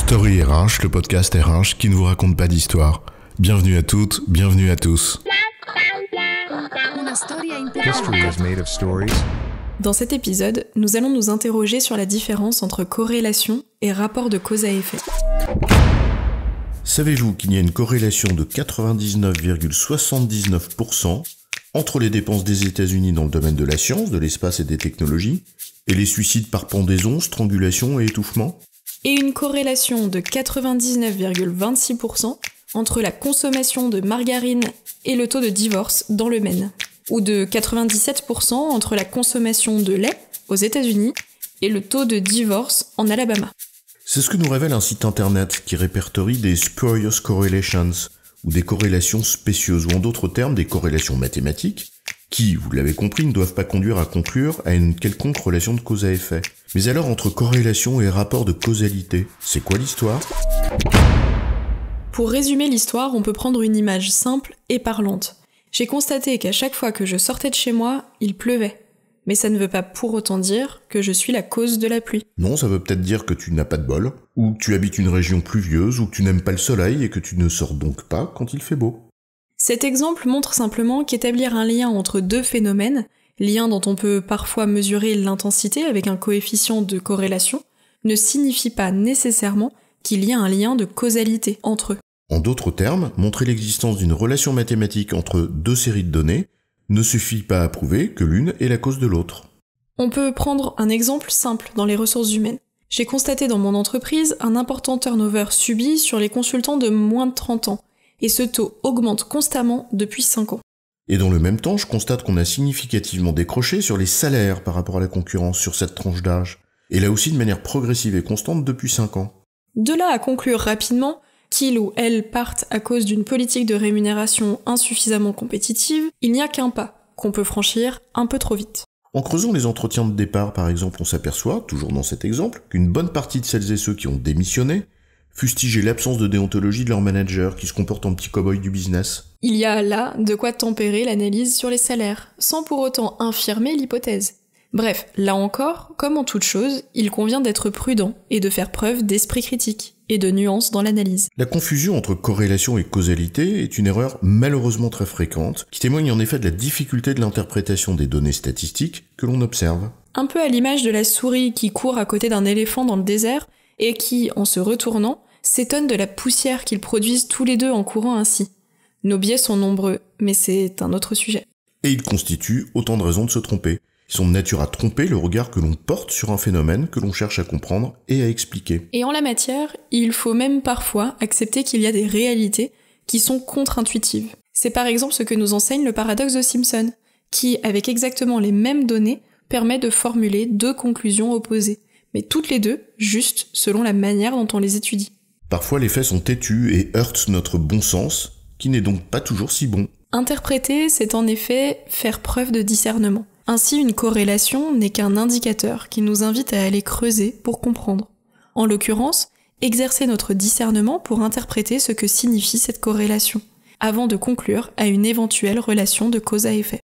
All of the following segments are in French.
Story RH, le podcast RH qui ne vous raconte pas d'histoire. Bienvenue à toutes, bienvenue à tous. History is made of stories. Dans cet épisode, nous allons nous interroger sur la différence entre corrélation et rapport de cause à effet. Savez-vous qu'il y a une corrélation de 99,79% entre les dépenses des États-Unis dans le domaine de la science, de l'espace et des technologies, et les suicides par pendaison, strangulation et étouffement ? Et une corrélation de 99,26% entre la consommation de margarine et le taux de divorce dans le Maine, ou de 97% entre la consommation de lait aux États-Unis et le taux de divorce en Alabama. C'est ce que nous révèle un site internet qui répertorie des spurious correlations, ou des corrélations spécieuses, ou en d'autres termes des corrélations mathématiques, qui, vous l'avez compris, ne doivent pas conduire à conclure à une quelconque relation de cause à effet. Mais alors, entre corrélation et rapport de causalité, c'est quoi l'histoire ? Pour résumer l'histoire, on peut prendre une image simple et parlante. J'ai constaté qu'à chaque fois que je sortais de chez moi, il pleuvait. Mais ça ne veut pas pour autant dire que je suis la cause de la pluie. Non, ça veut peut-être dire que tu n'as pas de bol, ou que tu habites une région pluvieuse, ou que tu n'aimes pas le soleil et que tu ne sors donc pas quand il fait beau. Cet exemple montre simplement qu'établir un lien entre deux phénomènes, lien dont on peut parfois mesurer l'intensité avec un coefficient de corrélation, ne signifie pas nécessairement qu'il y a un lien de causalité entre eux. En d'autres termes, montrer l'existence d'une relation mathématique entre deux séries de données ne suffit pas à prouver que l'une est la cause de l'autre. On peut prendre un exemple simple dans les ressources humaines. J'ai constaté dans mon entreprise un important turnover subi sur les consultants de moins de 30 ans, et ce taux augmente constamment depuis 5 ans. Et dans le même temps, je constate qu'on a significativement décroché sur les salaires par rapport à la concurrence sur cette tranche d'âge, et là aussi de manière progressive et constante depuis 5 ans. De là à conclure rapidement qu'ils ou elles partent à cause d'une politique de rémunération insuffisamment compétitive, il n'y a qu'un pas qu'on peut franchir un peu trop vite. En creusant les entretiens de départ, par exemple, on s'aperçoit, toujours dans cet exemple, qu'une bonne partie de celles et ceux qui ont démissionné fustigeaient l'absence de déontologie de leur manager qui se comporte en petit cow-boy du business. Il y a là de quoi tempérer l'analyse sur les salaires, sans pour autant infirmer l'hypothèse. Bref, là encore, comme en toute chose, il convient d'être prudent et de faire preuve d'esprit critique et de nuance dans l'analyse. La confusion entre corrélation et causalité est une erreur malheureusement très fréquente, qui témoigne en effet de la difficulté de l'interprétation des données statistiques que l'on observe. Un peu à l'image de la souris qui court à côté d'un éléphant dans le désert et qui, en se retournant, s'étonne de la poussière qu'ils produisent tous les deux en courant ainsi. Nos biais sont nombreux, mais c'est un autre sujet. Et ils constituent autant de raisons de se tromper. Ils sont de nature à tromper le regard que l'on porte sur un phénomène que l'on cherche à comprendre et à expliquer. Et en la matière, il faut même parfois accepter qu'il y a des réalités qui sont contre-intuitives. C'est par exemple ce que nous enseigne le paradoxe de Simpson, qui, avec exactement les mêmes données, permet de formuler deux conclusions opposées, mais toutes les deux justes selon la manière dont on les étudie. Parfois les faits sont têtus et heurtent notre bon sens, qui n'est donc pas toujours si bon. Interpréter, c'est en effet faire preuve de discernement. Ainsi, une corrélation n'est qu'un indicateur qui nous invite à aller creuser pour comprendre. En l'occurrence, exercer notre discernement pour interpréter ce que signifie cette corrélation, avant de conclure à une éventuelle relation de cause à effet.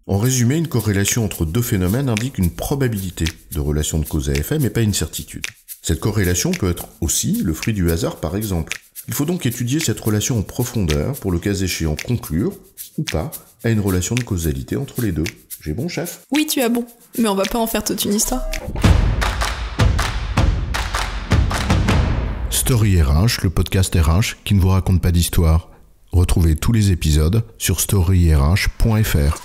En résumé, une corrélation entre deux phénomènes indique une probabilité de relation de cause à effet, mais pas une certitude. Cette corrélation peut être aussi le fruit du hasard, par exemple. Il faut donc étudier cette relation en profondeur pour le cas échéant conclure, ou pas, à une relation de causalité entre les deux. J'ai bon, chef ? Oui, tu as bon, mais on va pas en faire toute une histoire. Story RH, le podcast RH qui ne vous raconte pas d'histoire. Retrouvez tous les épisodes sur storyrh.fr.